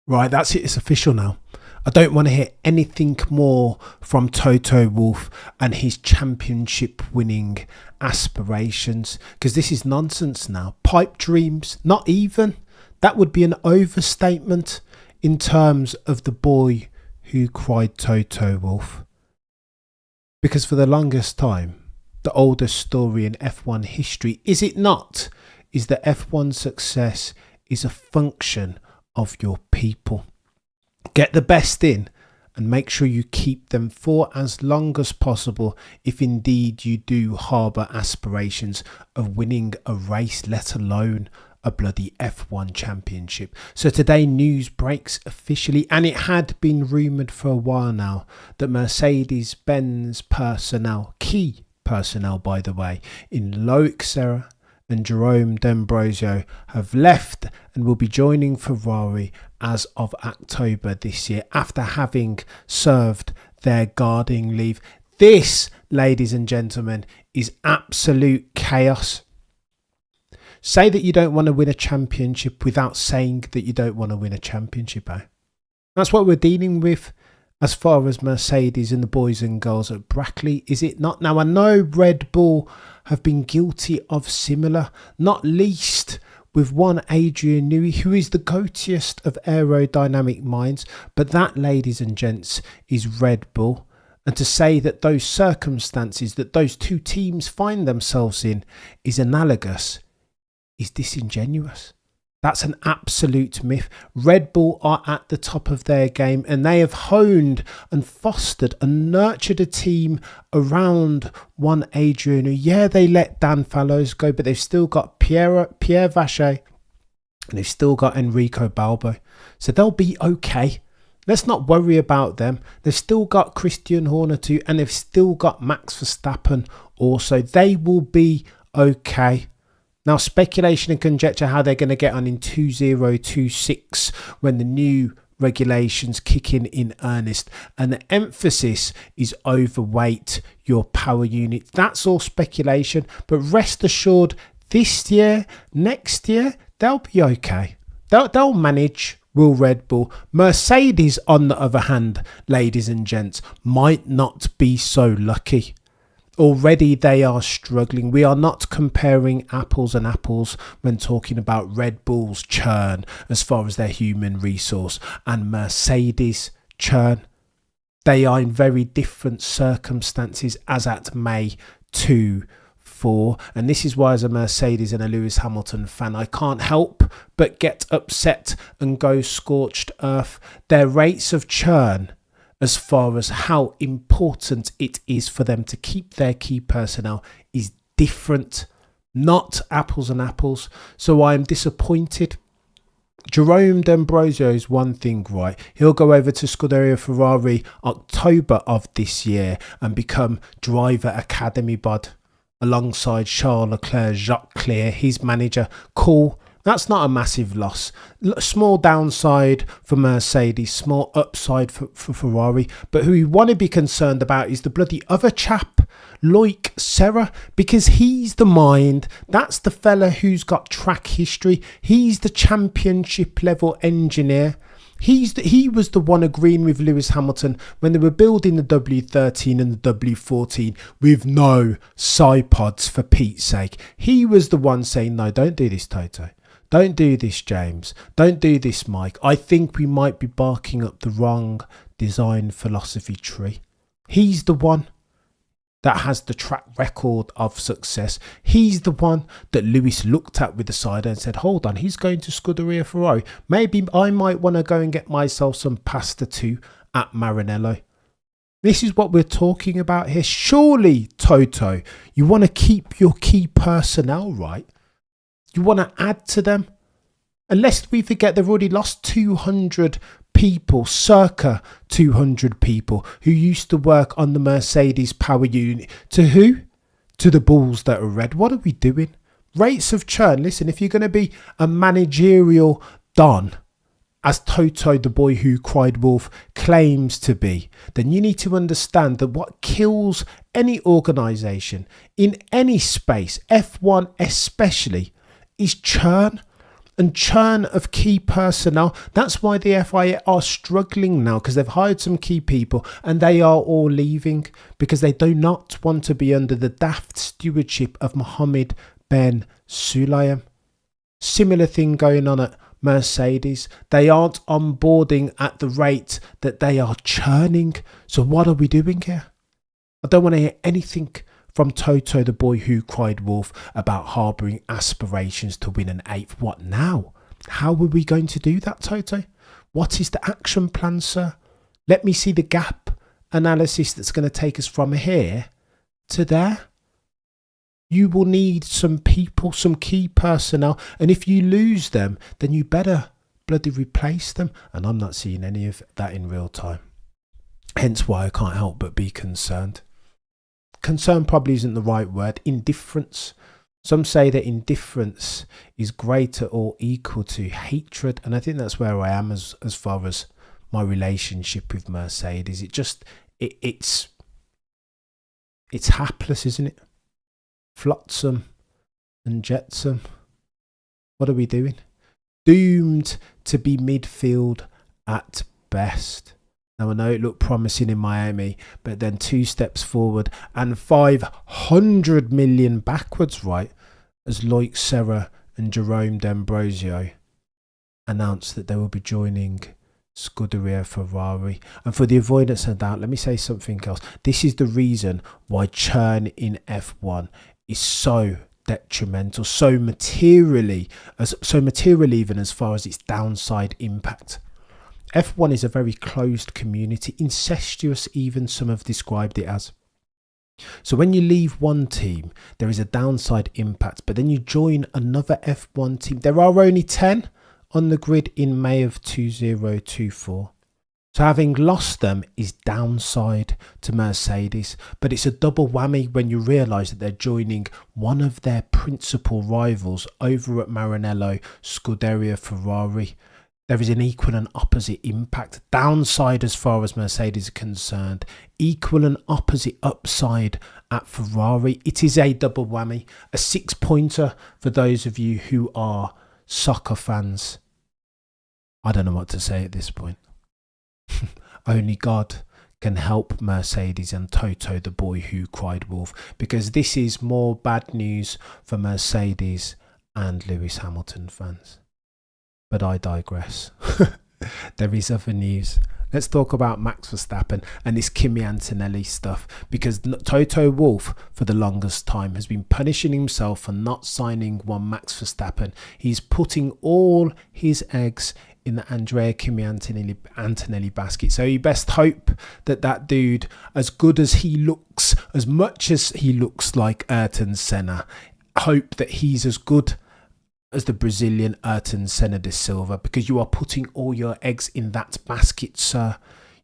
Right, that's it. It's official now. I don't want to hear anything more from Toto Wolff and his championship winning aspirations, because this is nonsense now. Pipe dreams, not even. That would be an overstatement in terms of the boy who cried, Toto Wolff. Because for the longest time, the oldest story in F1 history, is it not, is that F1 success is a function of your people. Get the best in and make sure you keep them for as long as possible if indeed you do harbour aspirations of winning a race, let alone a bloody F1 championship. So today news breaks officially, and it had been rumoured for a while now, that Mercedes-Benz personnel, key personnel by the way, in Loic, Serra and Jerome have left and will be joining Ferrari as of October this year after having served their guarding leave. This, ladies and gentlemen, is absolute chaos. Say that you don't want to win a championship without saying that you don't want to win a championship, eh? That's what we're dealing with as far as Mercedes and the boys and girls at Brackley, is it not? Now, I know Red Bull have been guilty of similar, not least with one Adrian Newey, who is the goatiest of aerodynamic minds. But that, ladies and gents, is Red Bull. And to say that those circumstances that those two teams find themselves in is analogous is disingenuous. That's an absolute myth. Red Bull are at the top of their game, and they have honed and fostered and nurtured a team around one Adrian. Yeah, they let Dan Fallows go, but they've still got Pierre Vacher and they've still got Enrico Balbo. So they'll be okay. Let's not worry about them. They've still got Christian Horner too, and they've still got Max Verstappen also. They will be okay. Now, speculation and conjecture how they're going to get on in 2026 when the new regulations kick in earnest, and the emphasis is overweight your power unit. That's all speculation, but rest assured, this year, next year, they'll be okay. They'll manage. Will Red Bull. Mercedes, on the other hand, ladies and gents, might not be so lucky. Already they are struggling. We are not comparing apples and apples when talking about Red Bull's churn as far as their human resource and Mercedes churn. They are in very different circumstances as at May 4. And this is why, as a Mercedes and a Lewis Hamilton fan, I can't help but get upset and go scorched earth. Their rates of churn, as far as how important it is for them to keep their key personnel, is different, not apples and apples. So I am disappointed. Jerome D'Ambrosio is one thing right. He'll go over to Scuderia Ferrari October of this year and become driver academy bod alongside Charles Leclerc, Jacques Clear, his manager. Cool. That's not a massive loss. Small downside for Mercedes, small upside for Ferrari. But who we want to be concerned about is the bloody other chap, Loic, Serra, because he's the mind. That's the fella who's got track history. He's the championship level engineer. He was the one agreeing with Lewis Hamilton when they were building the W13 and the W14 with no sidepods, for Pete's sake. He was the one saying, no, don't do this, Toto. Don't do this, James. Don't do this, Mike. I think we might be barking up the wrong design philosophy tree. He's the one that has the track record of success. He's the one that Lewis looked at with the side and said, hold on, he's going to Scuderia Ferrari. Maybe I might want to go and get myself some pasta too at Maranello. This is what we're talking about here. Surely, Toto, you want to keep your key personnel, right? You want to add to them. And lest we forget, they've already lost 200 people, circa 200 people who used to work on the Mercedes power unit. To who? To the Bulls that are red. What are we doing? Rates of churn. Listen, if you're going to be a managerial don, as Toto, the boy who cried wolf, claims to be, then you need to understand that what kills any organisation in any space, F1 especially, is churn. and churn of key personnel. That's why the FIA are struggling now, because they've hired some key people and they are all leaving because they do not want to be under the daft stewardship of Mohammed Ben Sulayem. Similar thing going on at Mercedes. They aren't onboarding at the rate that they are churning. So what are we doing here? I don't want to hear anything from Toto, the boy who cried wolf, about harbouring aspirations to win an eighth. What now? How are we going to do that, Toto? What is the action plan, sir? Let me see the gap analysis that's going to take us from here to there. You will need some people, some key personnel, and if you lose them, then you better bloody replace them. And I'm not seeing any of that in real time. Hence why I can't help but be concerned. Concern probably isn't the right word. Indifference. Some say that indifference is greater or equal to hatred, and I think that's where I am as far as my relationship with Mercedes. It's hapless, isn't it? Flotsam and jetsam. What are we doing? Doomed to be midfield at best. Now, I know it looked promising in Miami, but then 2 steps forward and 500 million backwards, right? As Loic, Serra and Jerome D'Ambrosio announced that they will be joining Scuderia Ferrari. And for the avoidance of doubt, let me say something else. This is the reason why churn in F1 is so detrimental, so material even as far as its downside impact. F1 is a very closed community, incestuous even some have described it as. So when you leave one team, there is a downside impact, but then you join another F1 team. There are only 10 on the grid in May of 2024. So having lost them is downside to Mercedes, but it's a double whammy when you realise that they're joining one of their principal rivals over at Maranello, Scuderia Ferrari. There is an equal and opposite impact. Downside as far as Mercedes are concerned. Equal and opposite upside at Ferrari. It is a double whammy. A 6-pointer for those of you who are soccer fans. I don't know what to say at this point. Only God can help Mercedes and Toto, the boy who cried wolf. Because this is more bad news for Mercedes and Lewis Hamilton fans. But I digress. There is other news. Let's talk about Max Verstappen and this Kimi Antonelli stuff, because Toto Wolff for the longest time has been punishing himself for not signing one Max Verstappen. He's putting all his eggs in the Andrea Kimi Antonelli basket. So you best hope that that dude, as good as he looks, as much as he looks like Ayrton Senna, hope that he's as good as the Brazilian Ayrton Senna de Silva, because you are putting all your eggs in that basket, sir.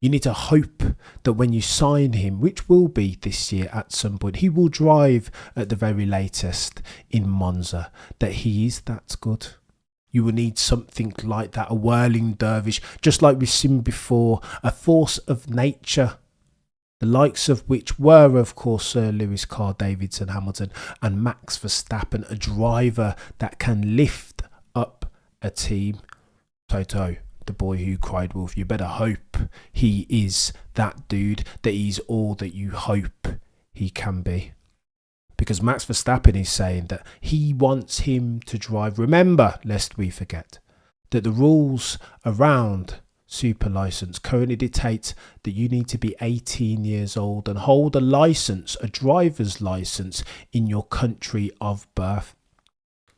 You need to hope that when you sign him, which will be this year at some point, he will drive at the very latest in Monza, that he is that good. You will need something like that, a whirling dervish, just like we've seen before, a force of nature, the likes of which were, of course, Sir Lewis Carl Davidson Hamilton and Max Verstappen, a driver that can lift up a team. Toto, the boy who cried wolf, you better hope he is that dude, that he's all that you hope he can be. Because Max Verstappen is saying that he wants him to drive. Remember, lest we forget, that the rules around super license currently dictate that you need to be 18 years old and hold a license, a driver's license, in your country of birth.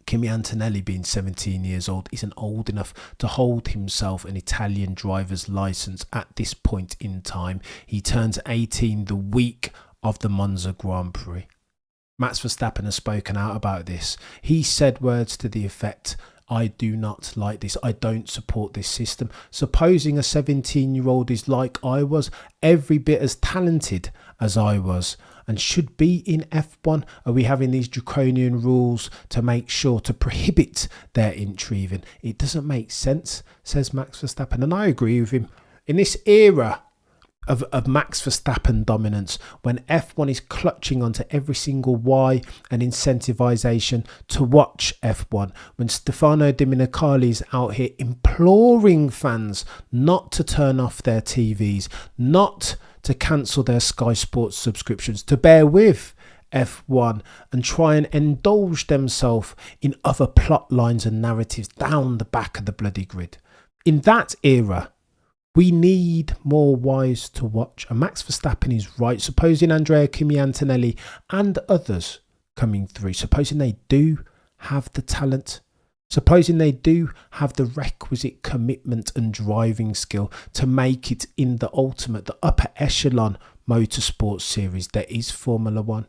Kimi Antonelli, being 17 years old, isn't old enough to hold himself an Italian driver's license at this point in time. He turns 18 the week of the Monza Grand Prix. Max Verstappen has spoken out about this. He said words to the effect, I do not like this. I don't support this system. Supposing a 17-year-old is like I was, every bit as talented as I was, and should be in F1, are we having these draconian rules to make sure to prohibit their entry even? It doesn't make sense, says Max Verstappen. And I agree with him. In this era of Max Verstappen dominance when F1 is clutching onto every single why and incentivization to watch F1, when Stefano Domenicali is out here imploring fans not to turn off their TVs, not to cancel their Sky Sports subscriptions, to bear with F1 and try and indulge themselves in other plot lines and narratives down the back of the bloody grid. In that era, we need more whys to watch. And Max Verstappen is right. Supposing Andrea Kimi Antonelli and others coming through, supposing they do have the talent, supposing they do have the requisite commitment and driving skill to make it in the ultimate, the upper echelon motorsport series that is Formula One,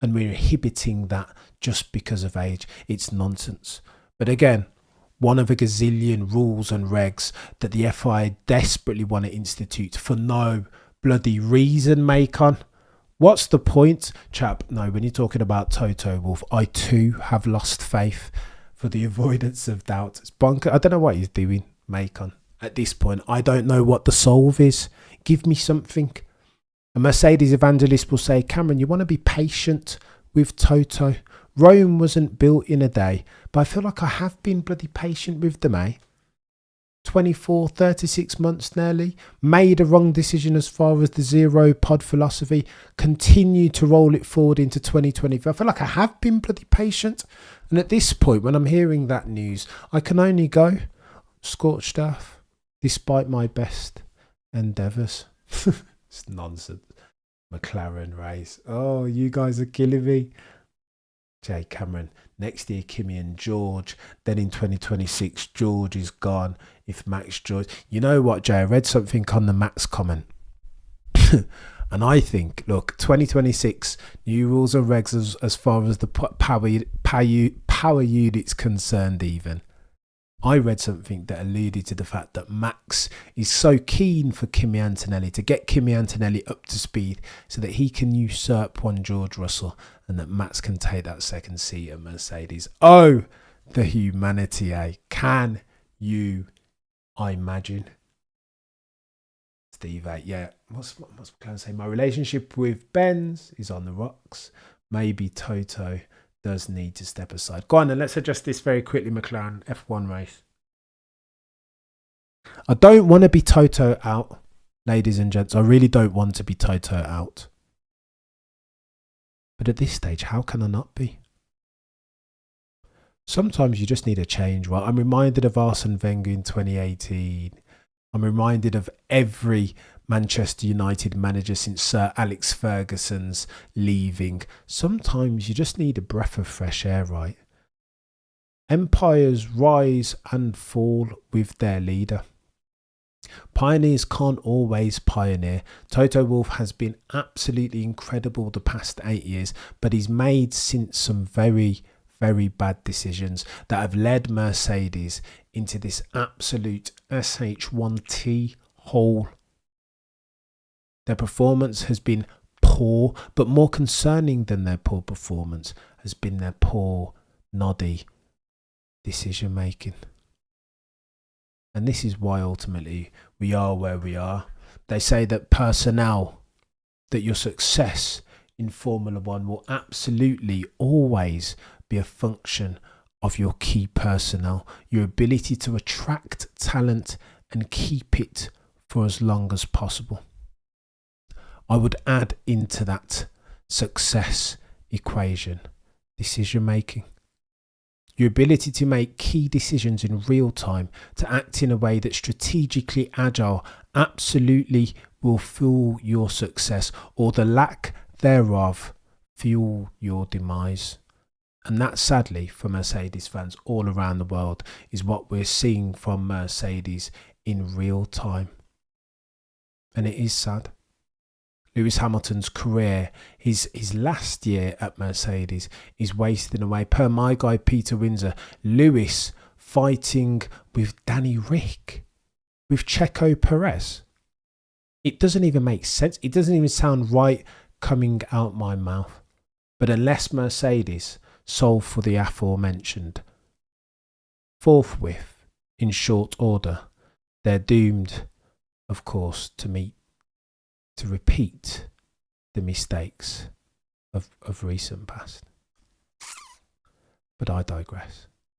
and we're inhibiting that just because of age, it's nonsense. But again, one of a gazillion rules and regs that the FIA desperately want to institute for no bloody reason, Macon. What's the point? Chap, no, when you're talking about Toto Wolff, I too have lost faith for the avoidance of doubt. It's bonkers. I don't know what he's doing, Macon. At this point, I don't know what the solve is. Give me something. A Mercedes evangelist will say, Cameron, you want to be patient with Toto. Rome wasn't built in a day, but I feel like I have been bloody patient with them, 24, 36 months nearly. Made a wrong decision as far as the zero pod philosophy. Continue to roll it forward into 2025. I feel like I have been bloody patient. And at this point, when I'm hearing that news, I can only go scorched earth, despite my best endeavours. It's nonsense. McLaren race. Oh, you guys are killing me. Jay Cameron. Next year, Kimi and George. Then in 2026, George is gone. If Max George. You know what, Jay? I read something on the Max comment. And I think, look, 2026, new rules and regs as far as the power unit's concerned even. I read something that alluded to the fact that Max is so keen for Kimi Antonelli to get Kimi Antonelli up to speed so that he can usurp one George Russell and that Max can take that second seat at Mercedes. Oh, the humanity, Can you imagine? Steve, yeah. What's McLaren say? My relationship with Benz is on the rocks. Maybe Toto does need to step aside. Go on and let's adjust this very quickly, McLaren F1 race. I don't want to be Toto out, ladies and gents. I really don't want to be Toto out. But at this stage, how can I not be? Sometimes you just need a change, right? I'm reminded of Arsene Wenger in 2018. I'm reminded of every Manchester United manager since Sir Alex Ferguson's leaving. Sometimes you just need a breath of fresh air, right? Empires rise and fall with their leader. Pioneers can't always pioneer. Toto Wolff has been absolutely incredible the past 8 years, but he's made since some very, very bad decisions that have led Mercedes into this absolute SH1T hole. Their performance has been poor, but more concerning than their poor performance has been their poor, noddy decision making. And this is why ultimately we are where we are. They say that personnel, that your success in Formula One will absolutely always be a function of your key personnel, your ability to attract talent and keep it for as long as possible. I would add into that success equation decision making. Your ability to make key decisions in real time, to act in a way that's strategically agile, absolutely will fuel your success, or the lack thereof fuel your demise. And that, sadly, for Mercedes fans all around the world, is what we're seeing from Mercedes in real time. And it is sad. Lewis Hamilton's career, his last year at Mercedes, is wasting away. Per my guy Peter Windsor, Lewis fighting with Danny Rick, with Checo Perez. It doesn't even make sense. It doesn't even sound right coming out my mouth. But unless Mercedes solve for the aforementioned, forthwith, in short order, they're doomed, of course, to meet to repeat the mistakes of recent past. But I digress.